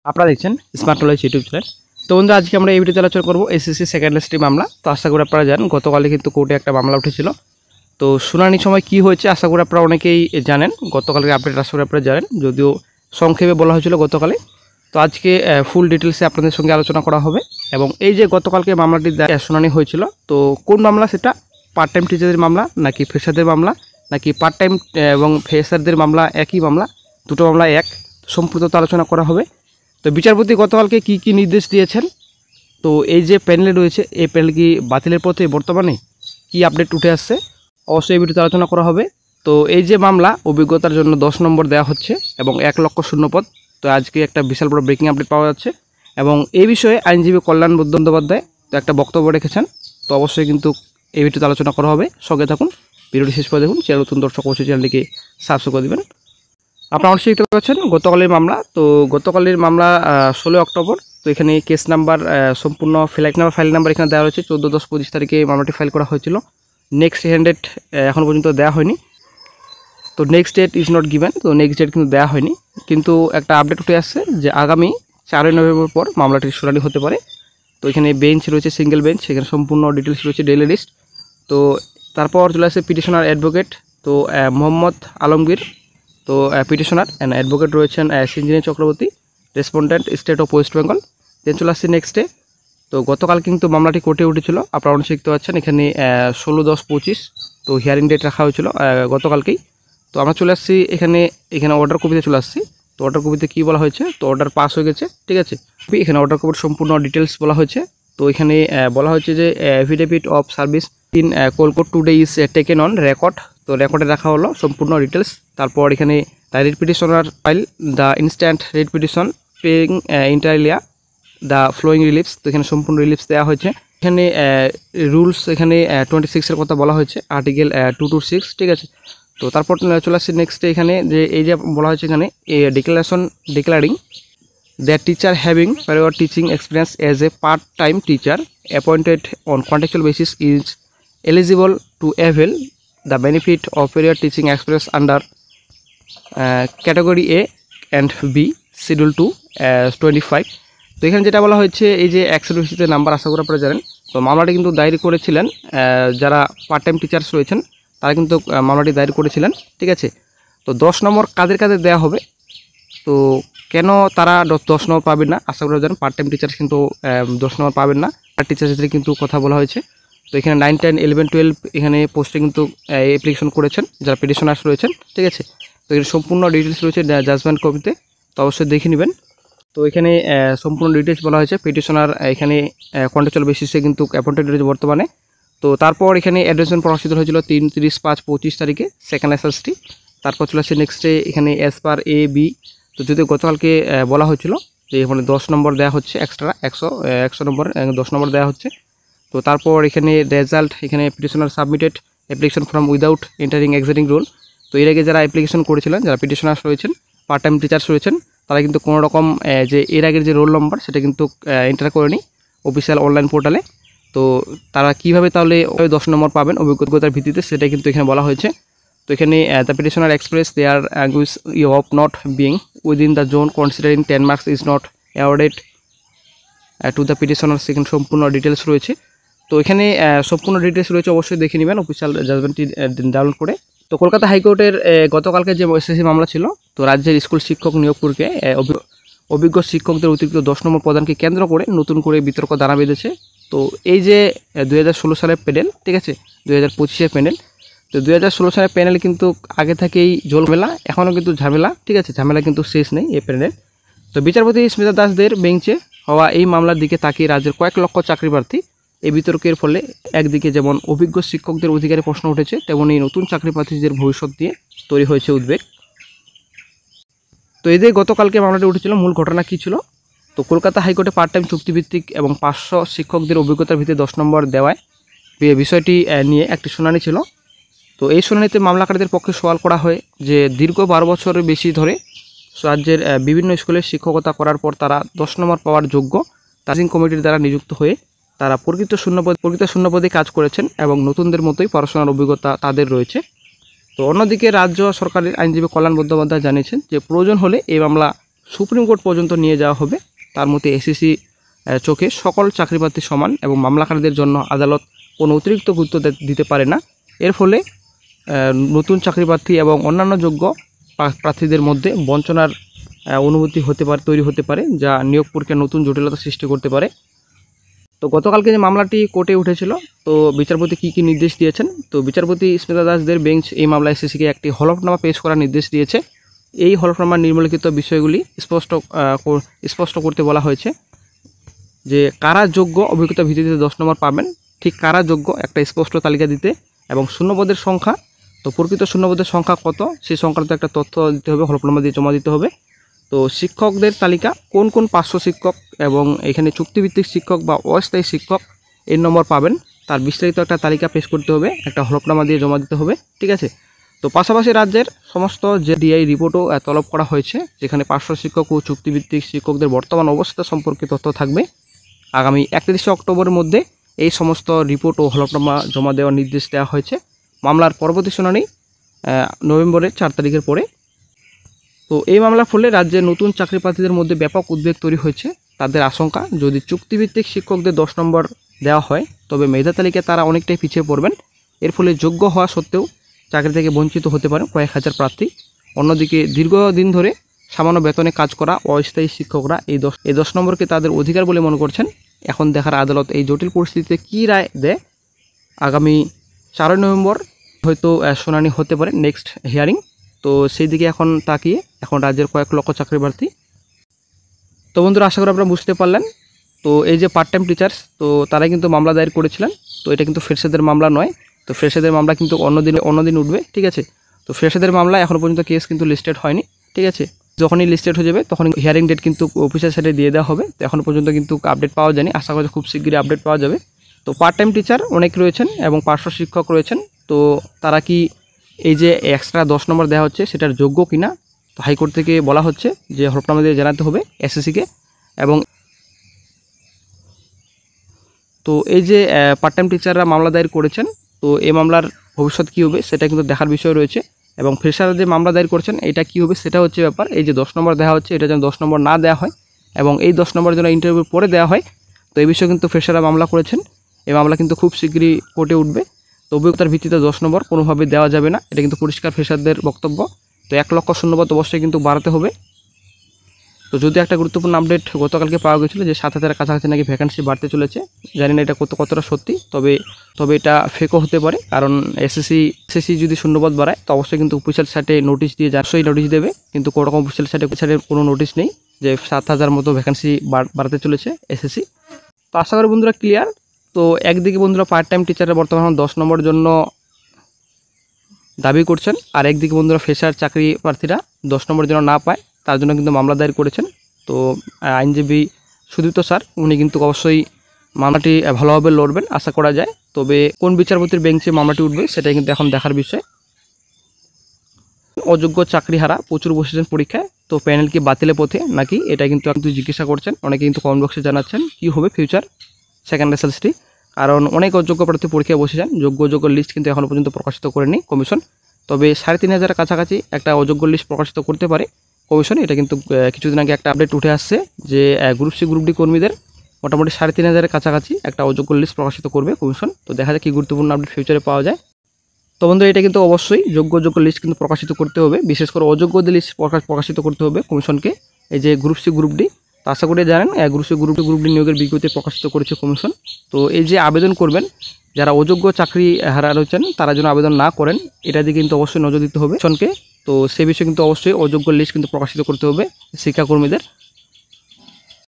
আপনারা দেখছেন smart knowledge YouTube channel. তো বন্ধু, আজকে আমরা এই ভিডিওতে আলোচনা করবো এসএসসি সেকেন্ড লিস্ট্রি মামলা। তো আশা করি আপনারা জানেন গতকালে কিন্তু কোর্টে একটা মামলা উঠেছিল। তো শুনানির সময় কি হয়েছে আশা করি আপনারা অনেকেই জানেন, গতকালকে আপডেট আশা করি আপনারা জানেন, যদিও সংক্ষেপে বলা হয়েছিল গতকালে। তো আজকে ফুল ডিটেলসে আপনাদের সঙ্গে আলোচনা করা হবে। এবং এই যে গতকালকে মামলাটি শুনানি হয়েছিল, তো কোন মামলা সেটা, পার্ট টাইম টিচারদের মামলা নাকি ফ্রেশারদের মামলা, নাকি পার্ট টাইম এবং ফ্রেশারদের মামলা একই মামলা, দুটো মামলা এক, সম্পূর্ণ আলোচনা করা হবে। তো বিচারপতি গতকালকে কি নির্দেশ দিয়েছেন, তো এই যে প্যানেল রয়েছে এই প্যানেল কি বাতিলের পথে, বর্তমানে কি আপডেট উঠে আসছে, অবশ্যই এই ভিডিওতে আলোচনা করা হবে। তো এই যে মামলা, অভিজ্ঞতার জন্য 10 নম্বর দেওয়া হচ্ছে এবং 1 লক্ষ শূন্যপদ। তো আজকে একটা বিশাল বড় ব্রেকিং আপডেট পাওয়া যাচ্ছে এবং এই বিষয়ে আইনজীবী কল্যাণ বন্দ্যোপাধ্যায় তো একটা বক্তব্য রেখেছেন। তো অবশ্যই কিন্তু এই ভিডিওতে আলোচনা করা হবে, সঙ্গে থাকুন, ভিডিওটি শেষ করে দেখুন। চ্যানেল নতুন দর্শক অবশ্যই চ্যানেলটিকে সাবস্ক্রাইব করে দেবেন। আপনারা অবশ্যই দেখতে পাচ্ছেন গতকালের মামলা। তো গতকালের মামলা 16 অক্টোবর। তো এখানে কেস নাম্বার সম্পূর্ণ ফাইল নাম্বার এখানে দেওয়া রয়েছে। 14-10-25 তারিখে মামলাটি ফাইল করা হয়েছিল। নেক্সট হ্যান্ড ডেট এখন পর্যন্ত দেওয়া হয়নি। তো next date is not given, তো নেক্সট ডেট কিন্তু দেওয়া হয়নি। কিন্তু একটা আপডেট উঠে আসছে যে আগামী 4 নভেম্বর পর মামলাটির শুনানি হতে পারে। তো এখানে বেঞ্চ রয়েছে, সিঙ্গেল বেঞ্চ, এখানে সম্পূর্ণ ডিটেলস রয়েছে, ডেইলি লিস্ট। তো তারপর চলে আসে পিটিশনার অ্যাডভোকেট, তো মোহাম্মদ আলমগীর। তো পিটিশনার অ্যান্ড অ্যাডভোকেট রয়েছেন Sanjini Chakraborty, respondent state of West Bengal. Then চলে আসছে নেক্সটে। তো গতকাল কিন্তু মামলাটি কোর্টে উঠেছিল, আপনারা অনেক দেখতে পাচ্ছেন এখানে 16-10-25। তো হিয়ারিং ডেট রাখা হয়েছিল গতকালকেই। তো আমরা চলে আসছি এখানে অর্ডার কপিতে চলে আসছি। তো অর্ডার কপিতে কী বলা হয়েছে, তো অর্ডার পাস হয়ে গেছে, ঠিক আছে। এখানে অর্ডার কপির সম্পূর্ণ ডিটেলস বলা হয়েছে। তো এখানে বলা হয়েছে যে affidavit of service in Kolkata today is taken on record. তো রেকর্ডে রাখা হলো সম্পূর্ণ ডিটেলস। তারপর এখানে the writ petitioner file the instant writ petition praying inter alia the following reliefs. তো এখানে সম্পূর্ণ রিলিফস দেওয়া হয়েছে। এখানে রুলস এখানে 26-এর কথা বলা হয়েছে, আর্টিকেল 226, ঠিক আছে। তো তারপর চলে আসছে নেক্সটে, এখানে যে এই যে বলা হয়েছে এখানে declaration declaring that teacher having prior teaching experience as a part time teacher appointed on contractual basis is eligible to avail the benefit of prior teaching experience under category A and B schedule 2-25। তো এখানে যেটা বলা হয়েছে, এই যে অ্যাক্সিডেন্সিতে number আশা করি আপনারা জানেন। তো মামলাটি কিন্তু দায়ের করেছিলেন যারা পার্ট টাইম টিচার্স রয়েছেন, তারা কিন্তু মামলাটি দায়ের করেছিলেন, ঠিক আছে। তো 10 নম্বর কাদের কাদের দেওয়া হবে, তো কেন তারা 10 নম্বর পাবেন না, আশা করি জানেন পার্ট টাইম টিচার্স কিন্তু 10 নম্বর পাবেন না। পার্ট টিচার্সদের কিন্তু কথা বলা হয়েছে। তো এখানে 9, 10, 11, 12 এখানে পোস্টে কিন্তু অ্যাপ্লিকেশন করেছেন যারা পিটিশনার্স রয়েছেন, ঠিক আছে। তো এখানে সম্পূর্ণ ডিটেলস রয়েছে জাজমেন্ট কপিতে, তো অবশ্যই দেখে নেবেন। তো এখানে সম্পূর্ণ ডিটেলস বলা হয়েছে। পিটিশনার এখানে কন্ট্রাকচুয়াল বেসিসে কিন্তু অ্যাপয়েন্টেড রয়েছে বর্তমানে। তো তারপর এখানে অ্যাডমিশন প্রসিডিউর হয়েছিল 3, 30, 5, 25 তারিখে সেকেন্ড এসএসটি। তারপর চলে আসছে নেক্সটে এখানে এস পার এ বি। তো যদি গতকালকে বলা হয়েছিল যে এখানে 10 নম্বর দেওয়া হচ্ছে, এক্সট্রা 100 নম্বর 10 নম্বর দেওয়া হচ্ছে। তো তারপর এখানে রেজাল্ট, এখানে petitioner submitted application form without entering exciting rule. তো এর আগে যারা অ্যাপ্লিকেশন করেছিলেন, যারা পিটিশনার্স রয়েছেন, পার্ট টাইম টিচার্স রয়েছেন, তারা কিন্তু কোনো রকম যে এর আগের যে রোল নম্বর সেটা কিন্তু এন্টার করেনি অফিসিয়াল অনলাইন পোর্টালে। তো তারা কীভাবে তাহলে 10 নম্বর পাবেন অভিজ্ঞতার ভিত্তিতে, সেটা কিন্তু এখানে বলা হয়েছে। তো এখানে the petitioner express their anguish of not being within the zone considering 10 marks is not awarded to the petitioner. সেখানে সম্পূর্ণ ডিটেলস রয়েছে। তো এখানে সম্পূর্ণ ডিটেলস রয়েছে, অবশ্যই দেখে নেবেন অফিসিয়াল জাজমেন্টটি ডাউনলোড করে। তো কলকাতা হাইকোর্টের গতকালকে যে এসএসসি মামলা ছিল, তো রাজ্যের স্কুল শিক্ষক নিয়োগ প্রক্রিয়ায় অভিজ্ঞ শিক্ষকদের অতিরিক্ত 10 নম্বর প্রদানকে কেন্দ্র করে নতুন করে বিতর্ক দানা বেঁধেছে। তো এই যে 2016 সালের প্যানেল, ঠিক আছে, 2025-এর প্যানেল। তো 2016 সালের প্যানেল কিন্তু আগে থেকেই ঝামেলা, এখনও কিন্তু ঝামেলা, ঠিক আছে, ঝামেলা কিন্তু শেষ নেই এই প্যানেলের। তো বিচারপতি স্মিতা দাসদের বেঞ্চে হওয়া এই মামলার দিকে তাকিয়ে রাজ্যের কয়েক লক্ষ চাকরি প্রার্থী এই বিতর্কের ফলে একদিকে যেমন অভিজ্ঞ শিক্ষকদের অধিকারে প্রশ্ন উঠেছে, তেমনি নতুন চাকরি প্রার্থীদের ভবিষ্যৎ দিয়ে তৈরি হয়েছে উদ্বেগ। তো এদের গতকালকে মামলাটি উঠেছিল, মূল ঘটনা কী ছিল, তো কলকাতা হাইকোর্টে পার্ট টাইম চুক্তিভিত্তিক এবং 500 শিক্ষকদের অভিজ্ঞতার ভিত্তিতে 10 নম্বর দেওয়ায় বিষয়টি নিয়ে একটি শুনানি ছিল। তো এই শুনানিতে মামলাকারীদের পক্ষে সওয়াল করা হয় যে দীর্ঘ 12 বছরের বেশি ধরে রাজ্যের বিভিন্ন স্কুলে শিক্ষকতা করার পর তারা 10 নম্বর পাওয়ার যোগ্য, তাজিং কমিটির দ্বারা নিযুক্ত হয়ে তারা প্রকৃত শূন্যপদে কাজ করেছেন এবং নতুনদের মতোই পড়াশোনার অভিজ্ঞতা তাদের রয়েছে। তো অন্যদিকে রাজ্য সরকারের আইনজীবী কল্যাণ বন্দ্যোপাধ্যায় জানিয়েছেন যে প্রয়োজন হলে এই মামলা সুপ্রিম কোর্ট পর্যন্ত নিয়ে যাওয়া হবে। তার মতে এসএসসি চোখে সকল চাকরিপ্রার্থী সমান এবং মামলাকারীদের জন্য আদালত কোনো অতিরিক্ত গুরুত্ব দিতে পারে না। এর ফলে নতুন চাকরিপ্রার্থী এবং অন্যান্য যোগ্য প্রার্থীদের মধ্যে বঞ্চনার অনুভূতি তৈরি হতে পারে, যা নিয়োগ প্রক্রিয়ায় নতুন জটিলতা সৃষ্টি করতে পারে। তো গতকালকে যে মামলাটি কোর্টে উঠেছিল, তো বিচারপতি কী নির্দেশ দিয়েছেন, তো বিচারপতি স্মিতা দাসদের বেঞ্চ এই মামলা এসএসসিকে একটি হলফনামা পেশ করার নির্দেশ দিয়েছে। এই হলফনামার নিম্নলিখিত বিষয়গুলি স্পষ্ট করতে বলা হয়েছে যে কারা যোগ্য অভিজ্ঞতা ভিত্তিতে 10 নম্বর পাবেন, ঠিক কারা যোগ্য একটা স্পষ্ট তালিকা দিতে, এবং শূন্যপদের সংখ্যা, তো প্রকৃত শূন্যপদের সংখ্যা কত সেই সংক্রান্ত একটা তথ্য দিতে হবে, হলফনামা দিয়ে জমা দিতে হবে। তো শিক্ষকদের তালিকা কোন কোন পার্শ্ব শিক্ষক এবং এখানে চুক্তিভিত্তিক শিক্ষক বা অস্থায়ী শিক্ষক এর নম্বর পাবেন তার বিস্তারিত একটা তালিকা পেশ করতে হবে, একটা হলফনামা দিয়ে জমা দিতে হবে, ঠিক আছে। তো পাশাপাশি রাজ্যের সমস্ত যে ডিআই রিপোর্টও তলব করা হয়েছে, যেখানে পার্শ্ব শিক্ষক ও চুক্তিভিত্তিক শিক্ষকদের বর্তমান অবস্থা সম্পর্কে তথ্য থাকবে। আগামী 31 অক্টোবরের মধ্যে এই সমস্ত রিপোর্ট ও হলফনামা জমা দেওয়ার নির্দেশ দেওয়া হয়েছে। মামলার পরবর্তী শুনানি নভেম্বরের 4 তারিখের পরে। তো এই মামলার ফলে রাজ্যের নতুন চাকরি প্রার্থীদের মধ্যে ব্যাপক উদ্বেগ তৈরি হয়েছে। তাদের আশঙ্কা, যদি চুক্তিভিত্তিক শিক্ষকদের 10 নম্বর দেওয়া হয় তবে মেধা তালিকায় তারা অনেকটাই পিছিয়ে পড়বেন। এর ফলে যোগ্য হওয়া সত্ত্বেও চাকরি থেকে বঞ্চিত হতে পারেন কয়েক হাজার প্রার্থী। অন্যদিকে দীর্ঘদিন ধরে সামান্য বেতনে কাজ করা অস্থায়ী শিক্ষকরা এই 10 নম্বরকে তাদের অধিকার বলে মনে করছেন। এখন দেখার আদালত এই জটিল পরিস্থিতিতে কী রায় দেয়। আগামী 4 নভেম্বর হয়তো শুনানি হতে পারে, নেক্সট হিয়ারিং। তো সেই দিকে এখন তাকিয়ে এখন রাজ্যের কয়েক লক্ষ চাকরি প্রার্থী। তো বন্ধুরা, আশা করি আপনারা বুঝতে পারলেন। তো এই যে পার্ট টাইম টিচার্স, তো তারাই কিন্তু মামলা দায়ের করেছিলেন। তো এটা কিন্তু ফ্রেশারদের মামলা নয়। তো ফ্রেশারদের মামলা কিন্তু অন্যদিন উঠবে, ঠিক আছে। তো ফ্রেশারদের মামলা এখনও পর্যন্ত কেস কিন্তু লিস্টেড হয়নি, ঠিক আছে। যখনই লিস্টেড হয়ে যাবে তখন হিয়ারিং ডেট কিন্তু অফিসের সাইডে দিয়ে দেওয়া হবে। তো এখনও পর্যন্ত কিন্তু আপডেট পাওয়া যায়নি, আশা করি খুব শীঘ্রই আপডেট পাওয়া যাবে। তো পার্ট টাইম টিচার অনেক রয়েছেন এবং পার্শ্ব শিক্ষক রয়েছেন। তো তারা কি এই যে এক্সট্রা 10 নম্বর দেওয়া হচ্ছে সেটার যোগ্য কিনা, তো হাইকোর্ট থেকে বলা হচ্ছে যে হলফনামা দিয়ে জানাতে হবে এসএসসিকে। এবং তো এই যে পার্ট টাইম টিচাররা মামলা দায়ের করেছেন, তো এই মামলার ভবিষ্যৎ কী হবে সেটা কিন্তু দেখার বিষয় রয়েছে। এবং ফ্রেশাররা যে মামলা দায়ের করেছেন এটা কী হবে সেটা হচ্ছে ব্যাপার। এই যে 10 নম্বর দেওয়া হচ্ছে এটা যেন 10 নম্বর না দেওয়া হয়, এবং এই 10 নম্বর যেন ইন্টারভিউ পরে দেওয়া হয়। তো এই বিষয়ে কিন্তু ফ্রেশাররা মামলা করেছেন। এই মামলা কিন্তু খুব শীঘ্রই কোর্টে উঠবে। তো অভিজ্ঞতার ভিত্তিতে 10 নম্বর কোনোভাবে দেওয়া যাবে না, এটা কিন্তু পরিষ্কার ফ্রেশারদের বক্তব্য। তো 1 লক্ষ শূন্যপদ অবশ্যই কিন্তু বাড়াতে হবে। তো যদি একটা গুরুত্বপূর্ণ আপডেট গতকালকে পাওয়া গেছিলো যে 7,000 কাছাকাছি নাকি ভ্যাকেন্সি বাড়তে চলেছে। জানি না এটা কতটা সত্যি, তবে এটা ফেকও হতে পারে। কারণ এসএসসি যদি শূন্যপদ বাড়ায় তো অবশ্যই কিন্তু অফিসিয়াল সাইটে নোটিশ দিয়ে যারসই নোটিশ দেবে, কিন্তু কোনো রকম অফিসিয়াল সাইটে কোনো নোটিশ নেই যে 7,000 মতো ভ্যাকেন্সি বাড়াতে চলেছে এসএসসি। তো আশা করি বন্ধুরা ক্লিয়ার। তো একদিকে বন্ধুরা পার্ট টাইম টিচারের বর্তমানে 10 নম্বরের জন্য দাবি করছেন, আর একদিকে বন্ধুরা ফ্রেশার চাকরি প্রার্থীরা 10 নম্বরের জন্য না পায়, তার জন্য কিন্তু মামলা দায়ের করেছেন। তো আইনজীবী সুদীপ্ত স্যার উনি কিন্তু অবশ্যই মামলাটি ভালোভাবে লড়বেন আশা করা যায়। তবে কোন বিচারপতির বেঞ্চে মামলাটি উঠবে সেটাই কিন্তু এখন দেখার বিষয়। অযোগ্য চাকরিহারা প্রচুর বসেছেন পরীক্ষায়, তো প্যানেল কি বাতিলের পথে নাকি, এটা কিন্তু জিজ্ঞাসা করছেন অনেকে, কিন্তু কমেন্ট বক্সে জানাচ্ছেন কি হবে ফিউচার সেকেন্ড এসএলসি। কারণ অনেক অযোগ্য প্রার্থী পরীক্ষায় বসেছেন, যোগ্য লিস্ট কিন্তু এখনও পর্যন্ত প্রকাশিত করেনি কমিশন। তবে 3,500 কাছাকাছি একটা অযোগ্য লিস্ট প্রকাশিত করতে পারে কমিশন। এটা কিন্তু কিছুদিন আগে একটা আপডেট উঠে আসছে যে গ্রুপ সি গ্রুপ ডি কর্মীদের মোটামুটি 3,500 কাছাকাছি একটা অযোগ্য লিস্ট প্রকাশিত করবে কমিশন। তো দেখা যায় কি গুরুত্বপূর্ণ আপডেট ফিউচারে পাওয়া যায়। তো বন্ধু, এটা কিন্তু অবশ্যই যোগ্য লিস্ট কিন্তু প্রকাশিত করতে হবে, বিশেষ করে অযোগ্যদের লিস্ট প্রকাশিত করতে হবে কমিশনকে। এই যে গ্রুপ সি গ্রুপ ডি, তো আশা করি জানেন গ্রুপ সি গ্রুপ ডি নিয়োগের বিজ্ঞপ্তি প্রকাশিত করেছে কমিশন। তো এই যে আবেদন করবেন যারা অযোগ্য চাকরি হারা রয়েছেন তারা যেন আবেদন না করেন, এটা দিকে কিন্তু অবশ্যই নজর দিতে হবে কমিশনকে। তো সে বিষয়ে কিন্তু অবশ্যই অযোগ্য লিস্ট কিন্তু প্রকাশিত করতে হবে শিক্ষাকর্মীদের।